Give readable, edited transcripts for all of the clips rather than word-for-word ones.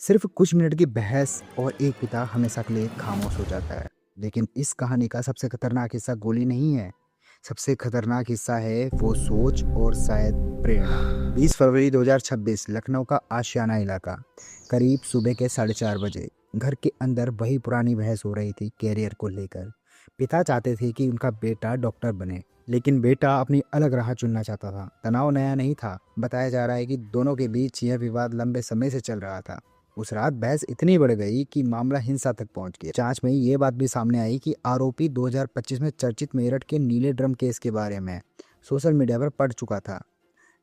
सिर्फ कुछ मिनट की बहस और एक पिता हमेशा के लिए खामोश हो जाता है। लेकिन इस कहानी का सबसे खतरनाक हिस्सा गोली नहीं है। सबसे खतरनाक हिस्सा है वो सोच और शायद प्रेरणा। 20 फरवरी 2026 लखनऊ का आशियाना इलाका। करीब सुबह के 4:30 बजे घर के अंदर वही पुरानी बहस हो रही थी कैरियर को लेकर। पिता चाहते थे कि उनका बेटा डॉक्टर बने, लेकिन बेटा अपनी अलग राह चुनना चाहता था। तनाव नया नहीं था। बताया जा रहा है कि दोनों के बीच यह विवाद लंबे समय से चल रहा था। उस रात बहस इतनी बढ़ गई कि मामला हिंसा तक पहुंच गया। जांच में ये बात भी सामने आई कि आरोपी 2025 में चर्चित मेरठ के नीले ड्रम केस के बारे में सोशल मीडिया पर पढ़ चुका था।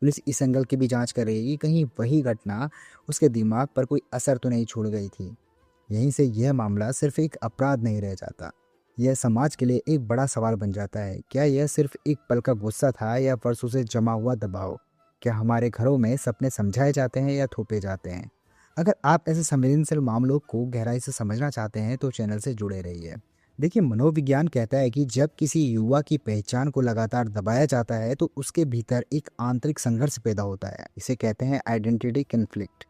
पुलिस इस एंगल की भी जांच कर रही है कि कहीं वही घटना उसके दिमाग पर कोई असर तो नहीं छोड़ गई थी। यहीं से यह मामला सिर्फ एक अपराध नहीं रह जाता, यह समाज के लिए एक बड़ा सवाल बन जाता है। क्या यह सिर्फ एक पल का गुस्सा था या वर्षों से जमा हुआ दबाव? क्या हमारे घरों में सपने समझाए जाते हैं या थोपे जाते हैं? अगर आप ऐसे संवेदनशील मामलों को गहराई से समझना चाहते हैं तो चैनल से जुड़े रहिए। देखिए, मनोविज्ञान कहता है कि जब किसी युवा की पहचान को लगातार दबाया जाता है तो उसके भीतर एक आंतरिक संघर्ष पैदा होता है। इसे कहते हैं आइडेंटिटी कन्फ्लिक्ट।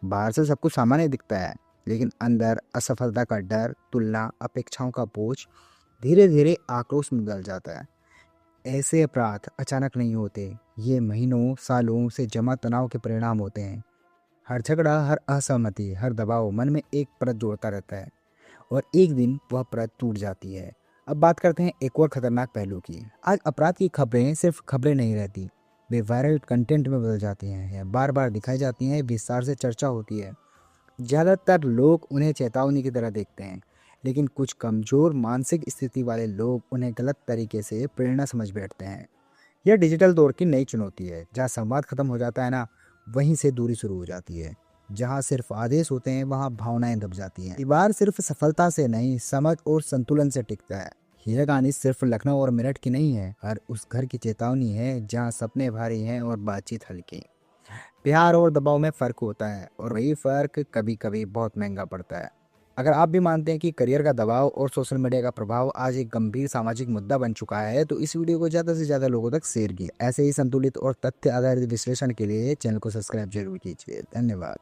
बाहर से सब कुछ सामान्य दिखता है, लेकिन अंदर असफलता का डर, तुलना, अपेक्षाओं का बोझ धीरे धीरे आक्रोश में बदल जाता है। ऐसे अपराध अचानक नहीं होते, ये महीनों सालों से जमा तनाव के परिणाम होते हैं। हर झगड़ा, हर असहमति, हर दबाव मन में एक परत जोड़ता रहता है और एक दिन वह परत टूट जाती है। अब बात करते हैं एक और खतरनाक पहलू की। आज अपराध की खबरें सिर्फ खबरें नहीं रहती, वे वायरल कंटेंट में बदल जाती हैं या बार बार दिखाई जाती हैं, विस्तार से चर्चा होती है। ज़्यादातर लोग उन्हें चेतावनी की तरह देखते हैं, लेकिन कुछ कमज़ोर मानसिक स्थिति वाले लोग उन्हें गलत तरीके से प्रेरणा समझ बैठते हैं। यह डिजिटल दौर की नई चुनौती है। जहाँ संवाद खत्म हो जाता है ना, वहीं से दूरी शुरू हो जाती है। जहाँ सिर्फ आदेश होते हैं वहाँ भावनाएं दब जाती हैं। परिवार सिर्फ सफलता से नहीं, समझ और संतुलन से टिकता है। यह कहानी सिर्फ लखनऊ और मेरठ की नहीं है, हर उस घर की चेतावनी है जहाँ सपने भारी हैं और बातचीत हल्की। प्यार और दबाव में फ़र्क होता है और वही फ़र्क कभी कभी बहुत महंगा पड़ता है। अगर आप भी मानते हैं कि करियर का दबाव और सोशल मीडिया का प्रभाव आज एक गंभीर सामाजिक मुद्दा बन चुका है, तो इस वीडियो को ज़्यादा से ज़्यादा लोगों तक शेयर कीजिए। ऐसे ही संतुलित और तथ्य आधारित विश्लेषण के लिए चैनल को सब्सक्राइब जरूर कीजिए। धन्यवाद।